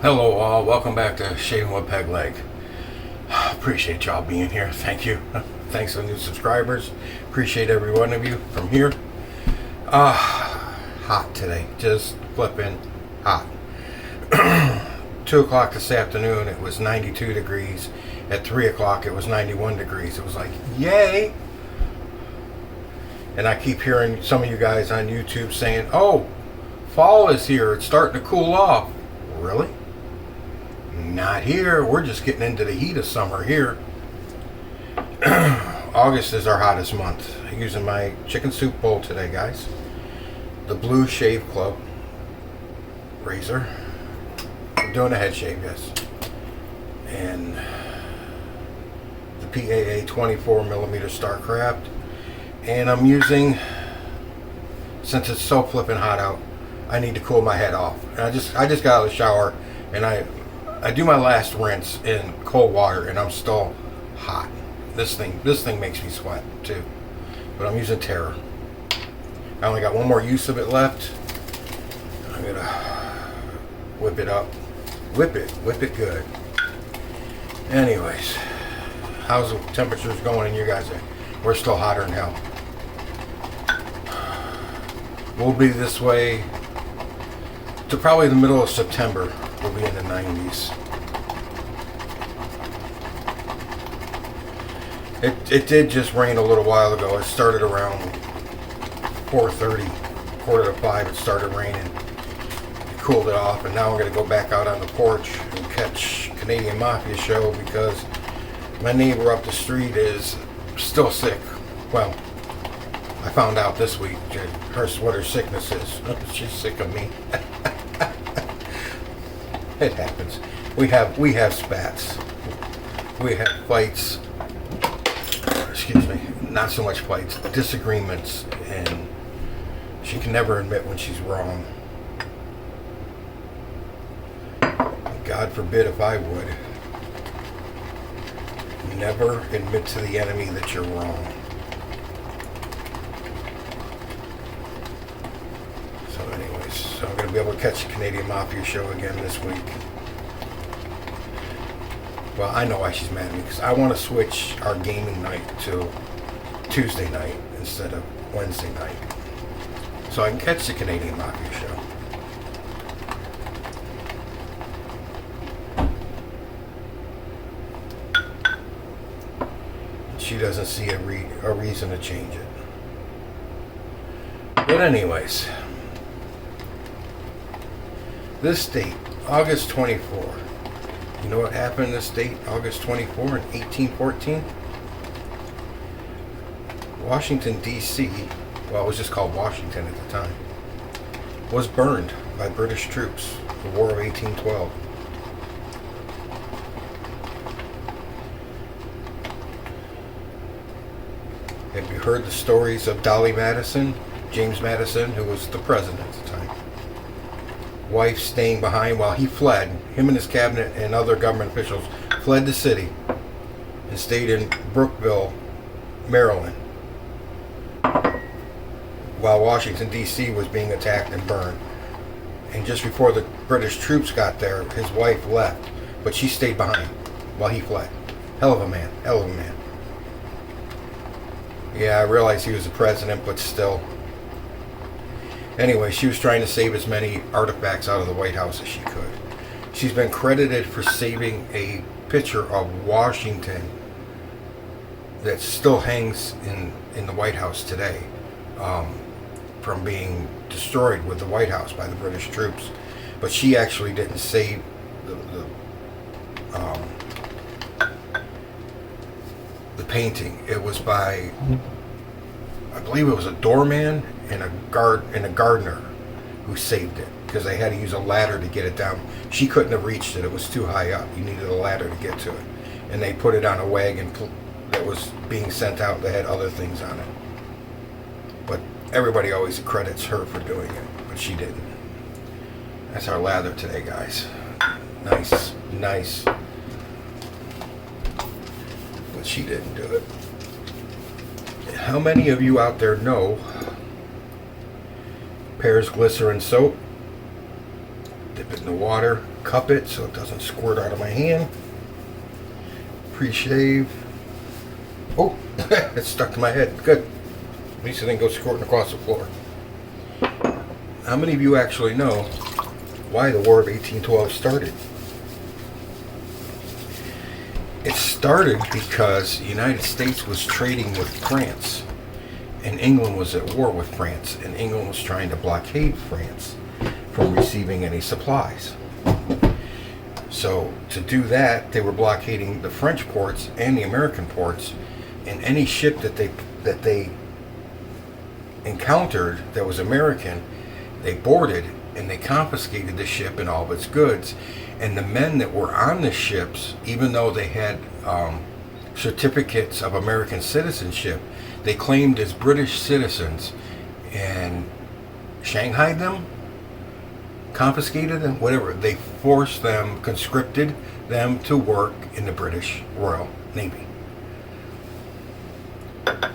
Hello all, welcome back to Shaving with Peg Leg. Appreciate y'all being here. Thank you. Thanks to the new subscribers. Appreciate every one of you from here. Hot today. Just flipping hot. 2 o'clock this afternoon it was 92 degrees. At 3 o'clock it was 91 degrees. It was like, yay! And I keep hearing some of you guys on YouTube saying, oh, fall is here. It's starting to cool off. Really? Not here. We're just getting into the heat of summer here. August is our hottest month. I'm using my chicken soup bowl today, guys. The Blue Shave Club razor. I'm doing a head shave, yes. And the PAA 24mm StarCraft. And I'm using, since it's so flipping hot out, I need to cool my head off. And I just got out of the shower, and I do my last rinse in cold water, and I'm still hot. This thing makes me sweat too. But I'm using Terror. I only got one more use of it left. I'm gonna whip it up, whip it good. Anyways, how's the temperatures going in you guys? We're still hotter than hell. We'll be this way to probably the middle of September. We'll be in the 90s. It did just rain a little while ago. It started around 4:30, quarter to 5. It started raining. It cooled it off, and now I'm going to go back out on the porch and catch Canadian Mafia show because my neighbor up the street is still sick. Well, I found out this week what her sickness is. She's sick of me. It happens. We have spats. We have fights. Excuse me. Not so much fights. Disagreements, and she can never admit when she's wrong. God forbid if I would. Never admit to the enemy that you're wrong. So anyways, so I'm going to be able to catch the Canadian Mafia show again this week. Well, I know why she's mad at me, because I want to switch our gaming night to Tuesday night instead of Wednesday night. So I can catch the Canadian Mafia show. She doesn't see a reason to change it. But anyways, this date, August 24. You know what happened this date, August 24 in 1814? Washington, D.C., well, it was just called Washington at the time, was burned by British troops, the War of 1812. Have you heard the stories of Dolly Madison, James Madison, who was the president at the time? Wife staying behind while he fled. Him and his cabinet and other government officials fled the city and stayed in Brookville, Maryland, while Washington, D.C. was being attacked and burned. And just before the British troops got there, his wife left, but she stayed behind while he fled. Hell of a man. Hell of a man. Yeah, I realize he was the president, but still. Anyway, she was trying to save as many artifacts out of the White House as she could. She's been credited for saving a picture of Washington that still hangs in the White House today, from being destroyed with the White House by the British troops. But she actually didn't save the painting. It was by, I believe it was a doorman and a gardener who saved it, because they had to use a ladder to get it down. She couldn't have reached it. It was too high up. You needed a ladder to get to it. And they put it on a wagon that was being sent out that had other things on it. But everybody always credits her for doing it, but she didn't. That's our lather today, guys. Nice. But she didn't do it. How many of you out there know Pear's glycerin soap? Dip it in the water, cup it so it doesn't squirt out of my hand. Pre-shave. Oh, it's stuck to my head. Good. At least it didn't go squirting across the floor. How many of you actually know why the War of 1812 started? It started because the United States was trading with France, and England was at war with France, and England was trying to blockade France from receiving any supplies. So to do that, they were blockading the French ports and the American ports, and any ship that they encountered that was American, they boarded and they confiscated the ship and all of its goods. And the men that were on the ships, even though they had certificates of American citizenship, they claimed as British citizens and shanghaied them, confiscated them, whatever. They forced them, conscripted them to work in the British Royal Navy.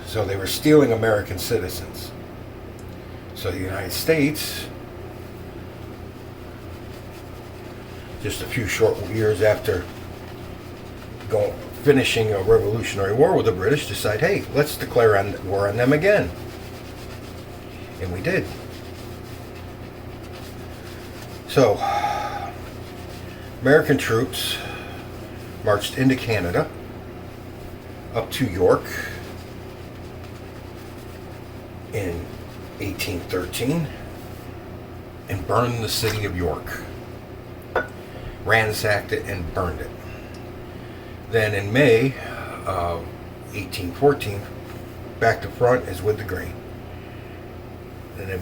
So they were stealing American citizens. So the United States, just a few short years after finishing a Revolutionary War with the British, decide, hey, let's declare war on them again. And we did. So, American troops marched into Canada, up to York in 1813, and burned the city of York. Ransacked it and burned it. Then in May of 1814, back to front is with the grain. And in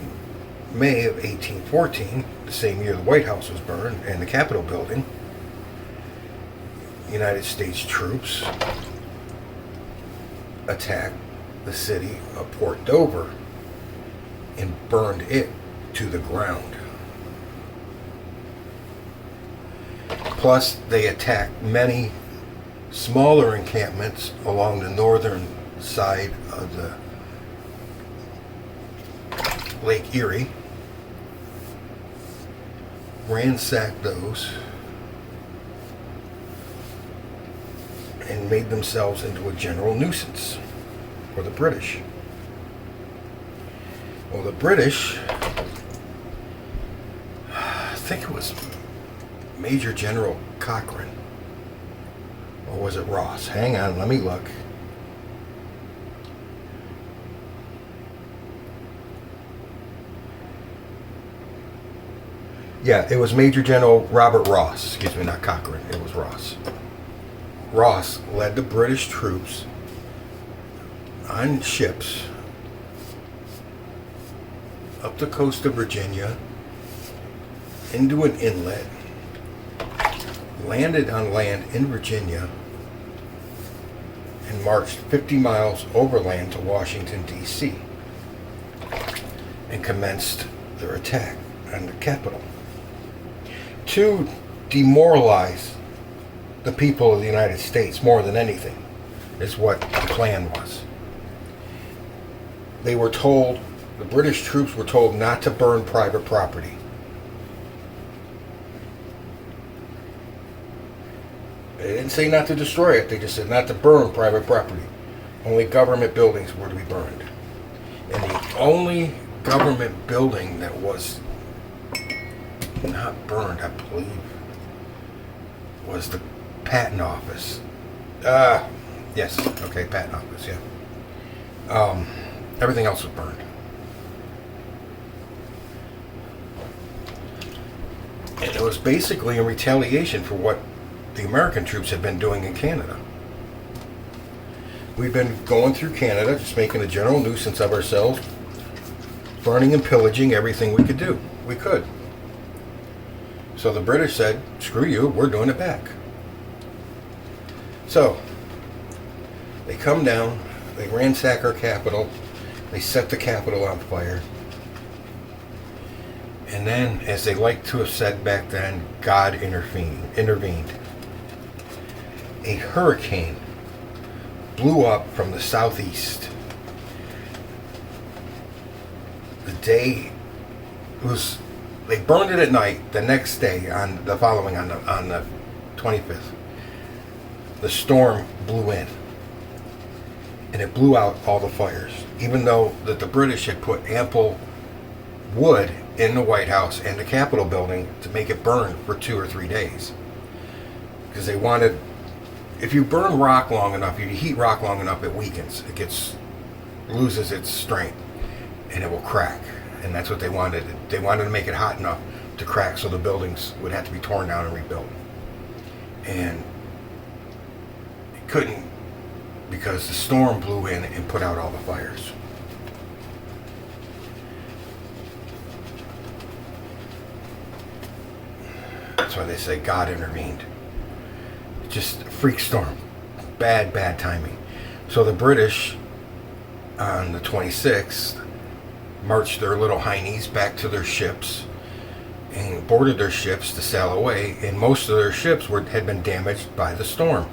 May of 1814, the same year the White House was burned and the Capitol building, United States troops attacked the city of Port Dover and burned it to the ground. Plus, they attacked many smaller encampments along the northern side of the Lake Erie, ransacked those, and made themselves into a general nuisance for the British. Well, the British, I think it was Major General Cochrane, or was it Ross? Hang on, let me look. Yeah, it was Major General Robert Ross. Excuse me, not Cochrane. It was Ross. Ross led the British troops on ships up the coast of Virginia into an inlet, landed on land in Virginia, and marched 50 miles overland to Washington, D.C., and commenced their attack on the Capitol to demoralize the people of the United States more than anything, is what the plan was. They were told, the British troops were told not to burn private property. They didn't say not to destroy it, they just said not to burn private property. Only government buildings were to be burned. And the only government building that was not burned, I believe, was the patent office. Yes, okay, patent office, yeah. Everything else was burned. And it was basically in retaliation for what the American troops had been doing in Canada. We've been going through Canada, just making a general nuisance of ourselves, burning and pillaging everything we could do. We could. So the British said, screw you, we're doing it back. So, they come down, they ransack our capital, they set the Capitol on fire. And then, as they like to have said back then, God intervened. A hurricane blew up from the southeast. The day was They burned it at night. The next day, on the following, on the 25th, the storm blew in, and it blew out all the fires. Even though that the British had put ample wood in the White House and the Capitol building to make it burn for 2 or 3 days, because they wanted. If you burn rock long enough, if you heat rock long enough, it weakens. It loses its strength, and it will crack. And that's what they wanted. They wanted to make it hot enough to crack, so the buildings would have to be torn down and rebuilt. And it couldn't, because the storm blew in and put out all the fires. That's why they say God intervened. Just a freak storm. Bad timing. So the British, on the 26th, marched their little heinies back to their ships and boarded their ships to sail away, and most of their ships had been damaged by the storm.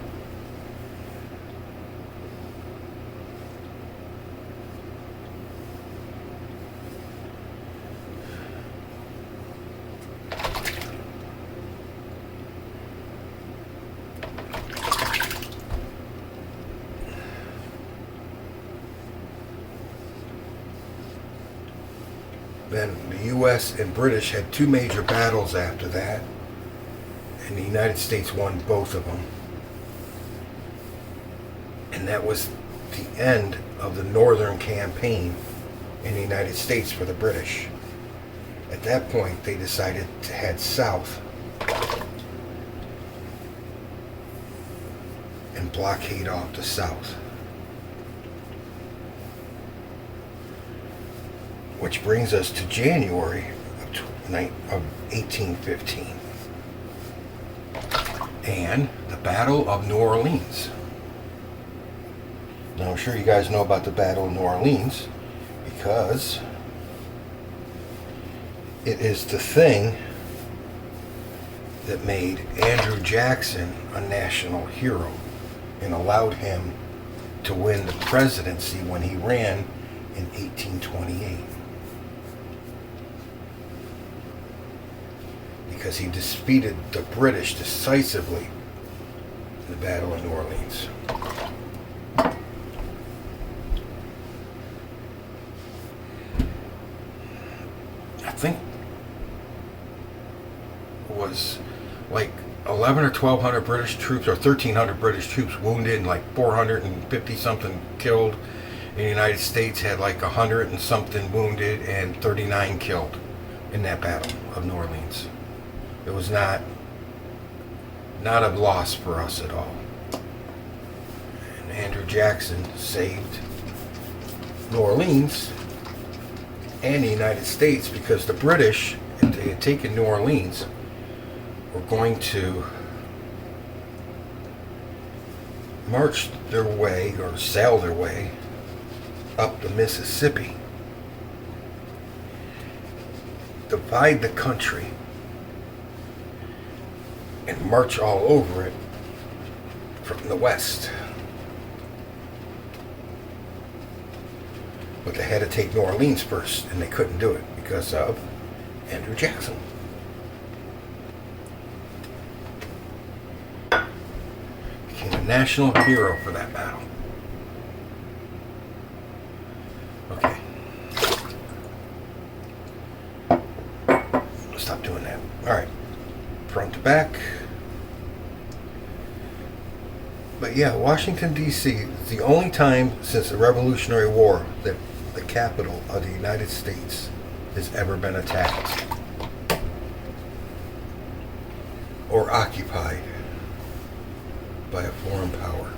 Then the U.S. and British had 2 major battles after that, and the United States won both of them. And that was the end of the Northern Campaign in the United States for the British. At that point, they decided to head south and blockade off the South. Which brings us to January of 1815 and the Battle of New Orleans. Now I'm sure you guys know about the Battle of New Orleans, because it is the thing that made Andrew Jackson a national hero and allowed him to win the presidency when he ran in 1828. Because he defeated the British decisively in the Battle of New Orleans. I think it was like 11 or 1200 British troops, or 1300 British troops wounded, and like 450 something killed. And the United States had like 100 and something wounded and 39 killed in that Battle of New Orleans. It was not a loss for us at all. And Andrew Jackson saved New Orleans and the United States, because the British, if they had taken New Orleans, were going to march their way, or sail their way, up the Mississippi, divide the country, and march all over it from the west. But they had to take New Orleans first, and they couldn't do it because of Andrew Jackson. Became a national hero for that battle. Okay. Stop doing that. Alright. Front to back. But yeah, Washington, D.C. is the only time since the Revolutionary War that the capital of the United States has ever been attacked or occupied by a foreign power.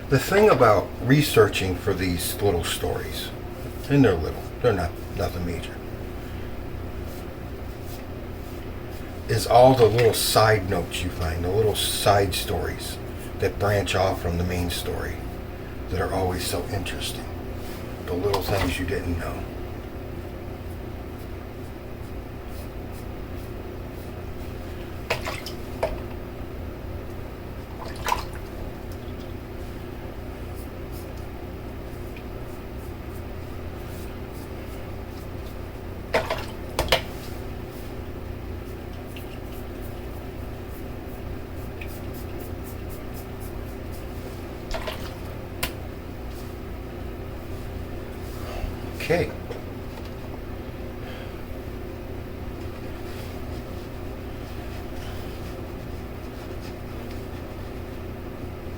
The thing about researching for these little stories, and they're little, they're not nothing major, is all the little side notes you find, the little side stories that branch off from the main story that are always so interesting. The little things you didn't know. Okay.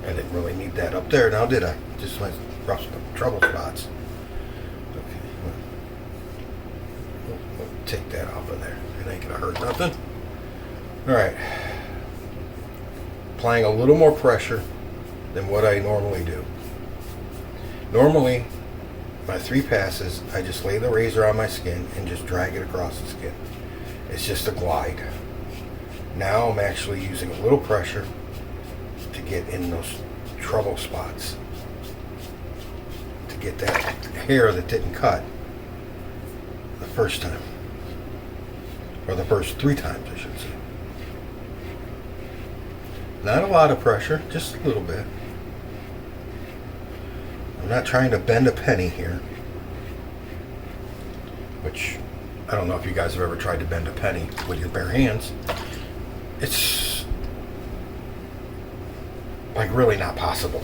I didn't really need that up there now, did I? Just my rough trouble spots. Okay. We'll take that off of there. It ain't gonna hurt nothing. Alright. Applying a little more pressure than what I normally do. Normally, my 3 passes, I just lay the razor on my skin and just drag it across the skin. It's just a glide. Now I'm actually using a little pressure to get in those trouble spots. To get that hair that didn't cut the first time. Or the first 3 times, I should say. Not a lot of pressure, just a little bit. I'm not trying to bend a penny here, which I don't know if you guys have ever tried to bend a penny with your bare hands. It's like really not possible.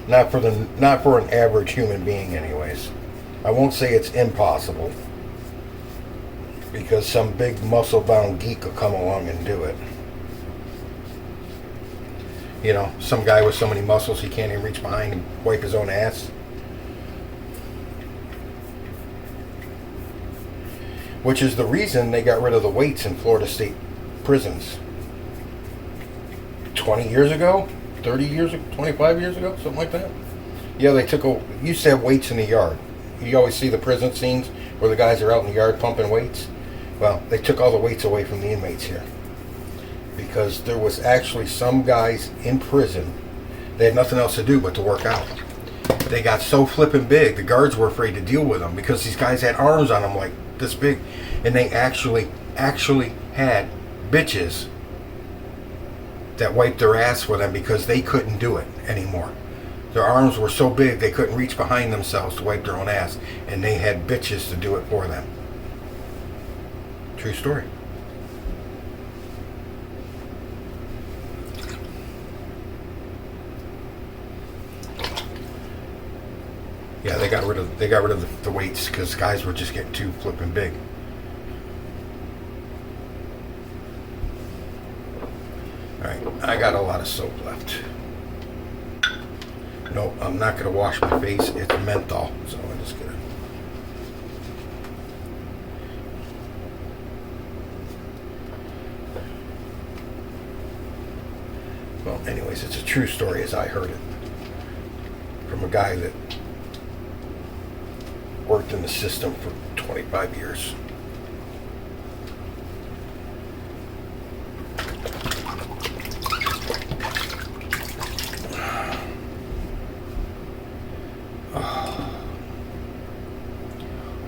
not for an average human being anyways. I won't say it's impossible, because some big muscle-bound geek will come along and do it. You know, some guy with so many muscles he can't even reach behind and wipe his own ass. Which is the reason they got rid of the weights in Florida State prisons. 20 years ago? 30 years ago? 25 years ago? Something like that? Yeah, they used to have weights in the yard. You always see the prison scenes where the guys are out in the yard pumping weights. Well, they took all the weights away from the inmates here. Because there was actually some guys in prison, they had nothing else to do but to work out. They got so flippin' big, the guards were afraid to deal with them because these guys had arms on them like this big, and they actually had bitches that wiped their ass for them because they couldn't do it anymore. Their arms were so big they couldn't reach behind themselves to wipe their own ass, and they had bitches to do it for them. True story. Yeah, they got rid of the weights because guys were just getting too flippin' big. All right, I got a lot of soap left. Nope, I'm not gonna wash my face. It's menthol, so I'm just gonna. Well, anyways, it's a true story as I heard it from a guy that worked in the system for 25 years.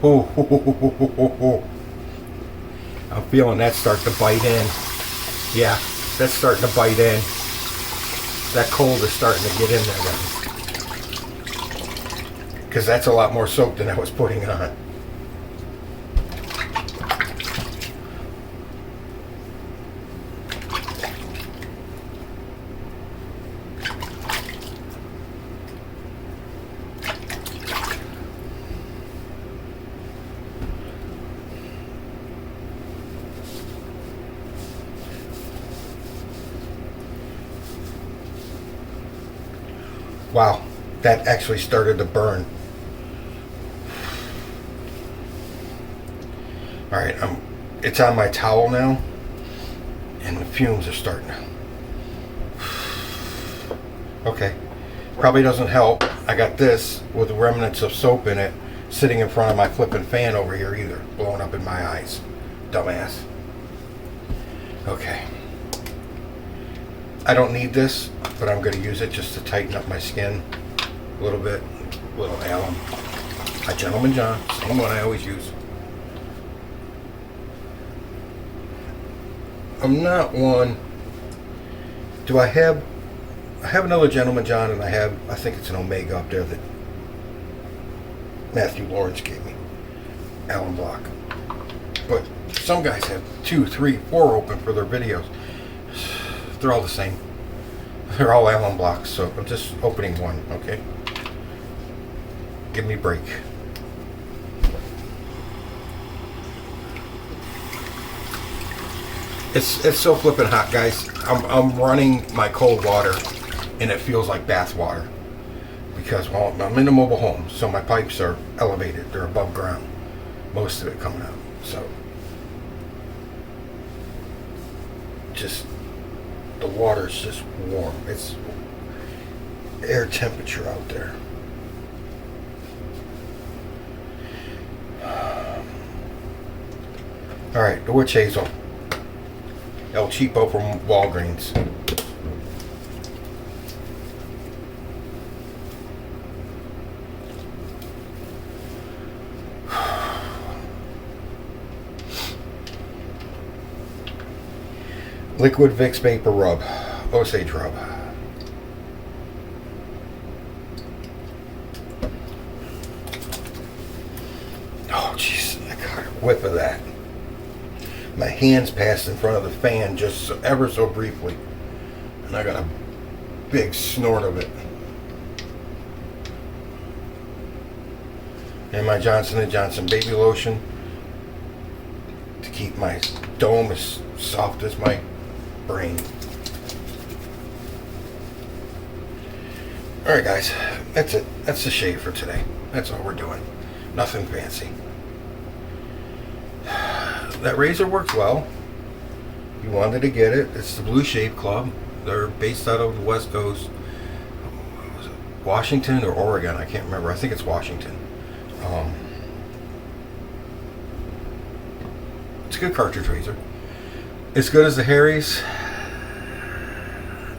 Oh. I'm feeling that start to bite in. Yeah, that's starting to bite in. That cold is starting to get in there now. Because that's a lot more soap than I was putting on. Wow, that actually started to burn. Alright, it's on my towel now, and the fumes are starting to. Okay. Probably doesn't help. I got this with remnants of soap in it sitting in front of my flipping fan over here either. Blowing up in my eyes. Dumbass. Okay. I don't need this, but I'm going to use it just to tighten up my skin a little bit. A little alum. My Gentleman John. Same one I always use. I'm not one. Do I have another Gentleman John, and I think it's an Omega up there that Matthew Lawrence gave me. Allen Block. But some guys have 2, 3, 4 open for their videos. They're all the same. They're all Allen Blocks, so I'm just opening one, okay? Give me a break. It's so flippin' hot, guys. I'm running my cold water, and it feels like bath water. Because, well, I'm in a mobile home, so my pipes are elevated. They're above ground. Most of it coming out. So, just, the water's just warm. It's air temperature out there. Alright, the witch hazel. El Cheapo from Walgreens. Liquid Vicks Vapor Rub. Osage Rub. Oh, jeez. I got a whiff of that. My hands passed in front of the fan just ever so briefly. And I got a big snort of it. And my Johnson & Johnson baby lotion to keep my dome as soft as my brain. Alright guys, that's it. That's the shave for today. That's all we're doing. Nothing fancy. That razor works well. If you wanted to get it, it's the Blue Shave Club. They're based out of the West Coast. Was it Washington or Oregon? I can't remember. I think it's Washington. It's a good cartridge razor. As good as the Harry's?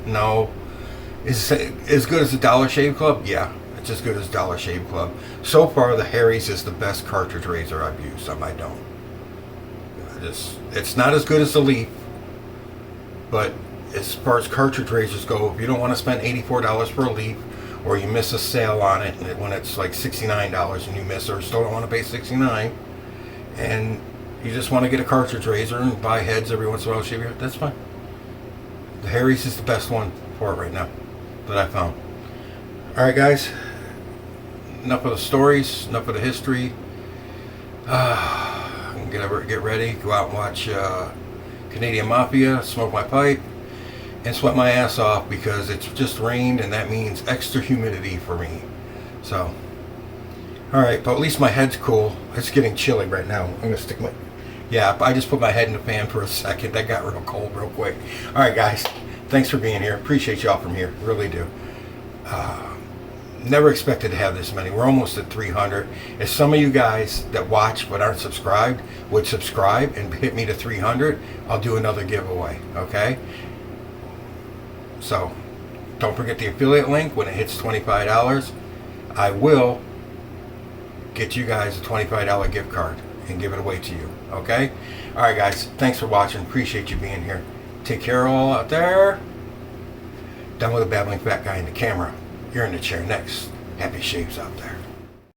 No. Is it as good as the Dollar Shave Club? Yeah, it's as good as Dollar Shave Club. So far, the Harry's is the best cartridge razor I've used. Some I don't. It's not as good as the Leaf, but as far as cartridge razors go, if you don't want to spend $84 for a Leaf, or you miss a sale on it when it's like $69 and you miss, or still don't want to pay $69, and you just want to get a cartridge razor and buy heads every once in a while, shave your head, that's fine. The Harry's is the best one for it right now that I found. Alright guys, enough of the stories, enough of the history. Get ready, go out and watch Canadian Mafia, smoke my pipe, and sweat my ass off because it's just rained and that means extra humidity for me. So, alright, but at least my head's cool. It's getting chilly right now. I'm going to stick my... Yeah, I just put my head in the fan for a second. That got real cold real quick. Alright guys, thanks for being here. Appreciate y'all from here. Really do. Never expected to have this many. We're almost at 300. If some of you guys that watch but aren't subscribed would subscribe and hit me to 300, I'll do another giveaway, okay? So, don't forget the affiliate link. When it hits $25, I will get you guys a $25 gift card and give it away to you, okay? Alright guys, thanks for watching. Appreciate you being here. Take care all out there. Done with the babbling fat guy in the camera. You're in the chair next. Happy shaves out there.